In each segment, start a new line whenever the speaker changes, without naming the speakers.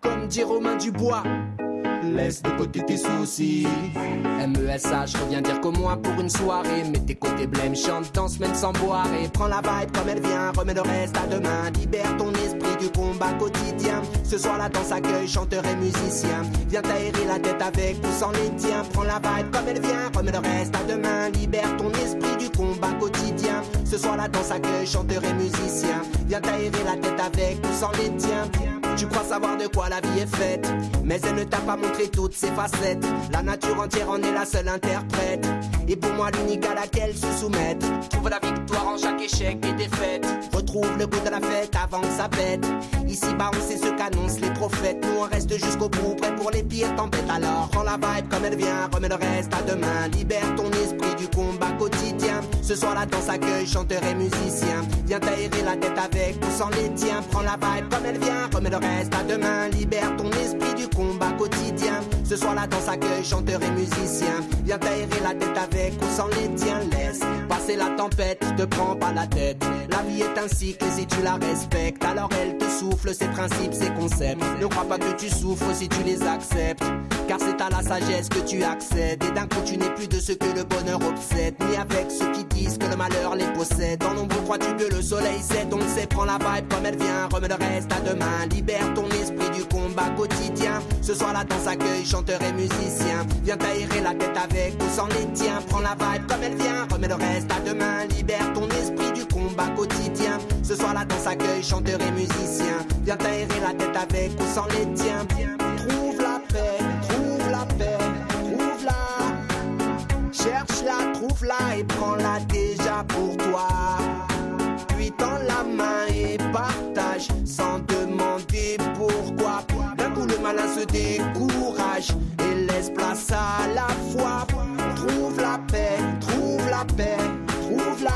Comme dit Romain Dubois, laisse de côté tes soucis. MESH revient dire qu'au moins pour une soirée, mets tes côtés blême, chante, danse même sans boire. Et prends la vibe comme elle vient, remets le reste à demain. Libère ton esprit du combat quotidien. Ce soir la danse accueille chanteur et musicien. Viens t'aérer la tête avec ou sans les tiens. Prends la vibe comme elle vient, remets le reste à demain. Libère ton esprit du combat quotidien. Ce soir la danse accueille chanteur et musicien. Viens t'aérer la tête avec ou sans les tiens. Tu crois savoir de quoi la vie est faite, mais elle ne t'a pas montré toutes ses facettes. La nature entière en est la seule interprète, et pour moi l'unique à laquelle se soumettre. Trouve la victoire en chaque échec et défaite. Retrouve le goût de la fête avant que ça pète. Ici-bas on sait ce qu'annoncent les prophètes. Nous on reste jusqu'au bout, prêt pour les pires tempêtes. Alors prends la vibe comme elle vient, remets le reste à demain. Libère ton esprit du combat quotidien. Ce soir la danse accueille chanteur et musicien. Viens t'aérer la tête avec ou sans les tiens. Prends la vibe comme elle vient, remets le reste à demain. Libère ton esprit du combat quotidien. Ce soir la danse accueille chanteur et musicien. Viens t'aérer la tête avec ou sans les tiens. Laisse passer la tempête, te prends pas la tête. La vie est un cycle et si tu la respectes, alors elle te souffle ses principes, ses concepts. Ne crois pas que tu souffres si tu les acceptes, car c'est à la sagesse que tu accèdes. Et d'un coup tu n'es plus de ce que le bonheur obsède, ni avec ceux qui disent que le malheur les possède. En nombre crois-tu que le soleil s'est, on le sait, prends la vibe comme elle vient, remets le reste à demain. Libère ton esprit du combat quotidien. Ce soir la danse accueille chanteur et musicien. Viens t'aérer la tête avec ou sans les tiens. Prends la vibe comme elle vient, remets le reste à demain. Libère ton esprit du combat quotidien. Ce soir la danse accueille chanteur et musicien. Viens t'aérer la tête avec ou sans les tiens. Trouve la paix, trouve la paix, trouve-la. Cherche-la, trouve-la et prends-la déjà pour toi. Puis tends la main et partage sans demander pourquoi. D'un coup le malin se décourage et laisse place à la foi. Trouve la paix, trouve la paix, trouve-la.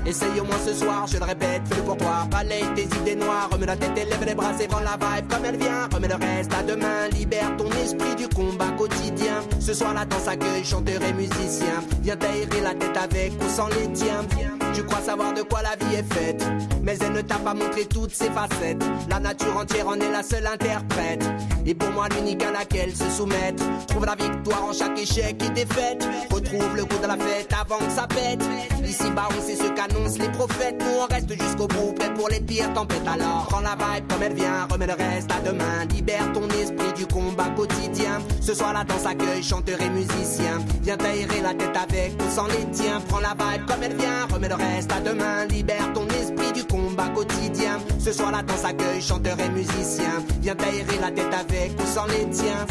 Essaye au moins ce soir, je le répète, fais-le pour toi. Balaye tes idées noires, remets la tête et lève les bras et prends la vibe comme elle vient. Remets le reste à demain, libère ton esprit du combat quotidien. Ce soir la danse accueille chanteur et musicien. Viens t'aérer la tête avec ou sans les tiens. Tu crois savoir de quoi la vie est faite, mais elle ne t'a pas montré toutes ses facettes. La nature entière en est la seule interprète, et pour moi l'unique à laquelle se soumettre. Trouve la victoire en chaque échec et défaite. Retrouve le goût de la fête avant que ça pète. Ici-bas on sait ce qu'annoncent les prophètes. Nous on reste jusqu'au bout, prêt pour les pires tempêtes. Alors prends la vibe comme elle vient, remets le reste à demain. Libère ton esprit du combat quotidien. Ce soir la danse accueille chanteur et musicien. Viens t'aérer la tête avec ou sans les tiens. Prends la vibe comme elle vient, remets le reste à demain. Libère ton esprit du combat quotidien. Ce soir la danse accueille chanteur et musicien. Viens t'aérer la tête avec ou sans les tiens.